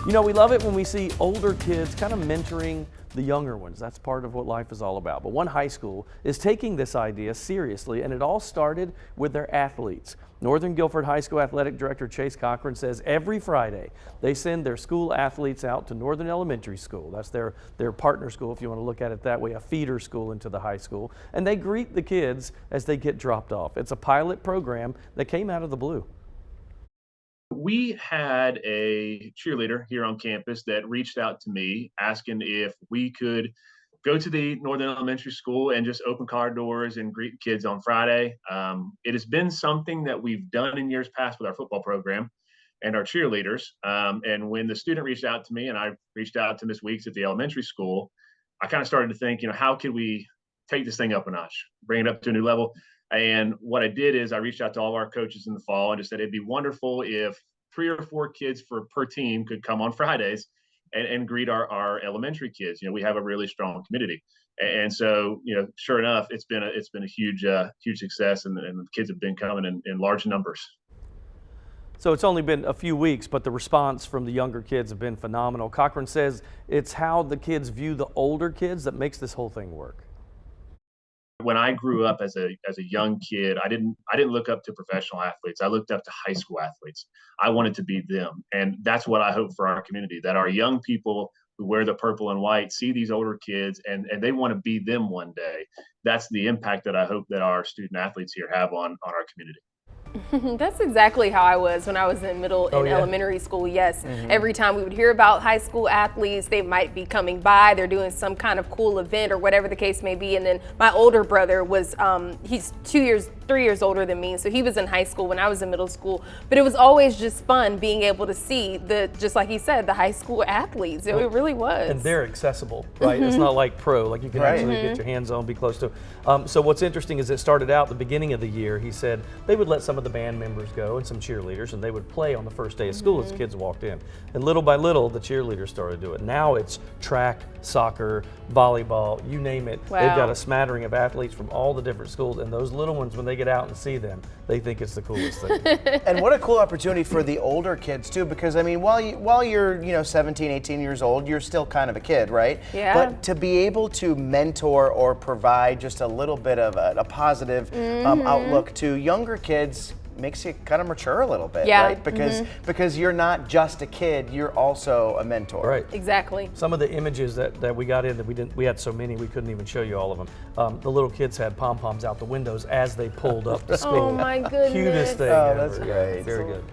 You know, we love it when we see older kids kind of mentoring the younger ones. That's part of what life is all about. But one high school is taking this idea seriously, and it all started with their athletes. Northern Guilford High School Athletic Director Chase Cochran says every Friday they send their school athletes out to Northern Elementary School. That's their partner school, if you want to look at it that way, a feeder school into the high school. And they greet the kids as they get dropped off. It's a pilot program that came out of the blue. We had a cheerleader here on campus that reached out to me asking if we could go to the Northern Elementary School and just open car doors and greet kids on Friday. It has been something that we've done in years past with our football program and our cheerleaders. And when the student reached out to me and I reached out to Ms. Weeks at the elementary school, I kind of started to think, how could we take this thing up a notch, bring it up to a new level? And what I did is I reached out to all of our coaches in the fall and just said it'd be wonderful if 3 or 4 kids per team could come on Fridays and greet our elementary kids. We have a really strong community, and so sure enough, it's been a huge success, and the kids have been coming in large numbers. So it's only been a few weeks, but the response from the younger kids have been phenomenal. Cochran says it's how the kids view the older kids that makes this whole thing work. When I grew up as a young kid, I didn't look up to professional athletes. I looked up to high school athletes. I wanted to be them, and that's what I hope for our community. That our young people who wear the purple and white see these older kids, and they want to be them one day. That's the impact that I hope that our student athletes here have on our community. That's exactly how I was when I was in elementary school. Yes. Every time we would hear about high school athletes, they might be coming by, they're doing some kind of cool event or whatever the case may be. And then my older brother was, he's 3 years older than me. So he was in high school when I was in middle school, but it was always just fun being able to see just like he said, the high school athletes. It really was. And they're accessible, right? It's not like pro, like you can actually get your hands on, be close to. So what's interesting is it started out the beginning of the year. He said they would let some of the band members go and some cheerleaders, and they would play on the first day of school as kids walked in. And little by little, the cheerleaders started to do it. Now it's track, soccer, volleyball, you name it. Wow. They've got a smattering of athletes from all the different schools, and those little ones, when they get out and see them, they think it's the coolest thing. And what a cool opportunity for the older kids too, because I mean, while you're 17, 18 years old, you're still kind of a kid, right? Yeah. But to be able to mentor or provide just a little bit of a positive outlook to younger kids makes you kind of mature a little bit, right? Because you're not just a kid, you're also a mentor. Right. Exactly. Some of the images that we got in that we had so many we couldn't even show you all of them. The little kids had pom-poms out the windows as they pulled up to school. Oh my goodness. Cutest thing Oh, ever. that's great. Very good.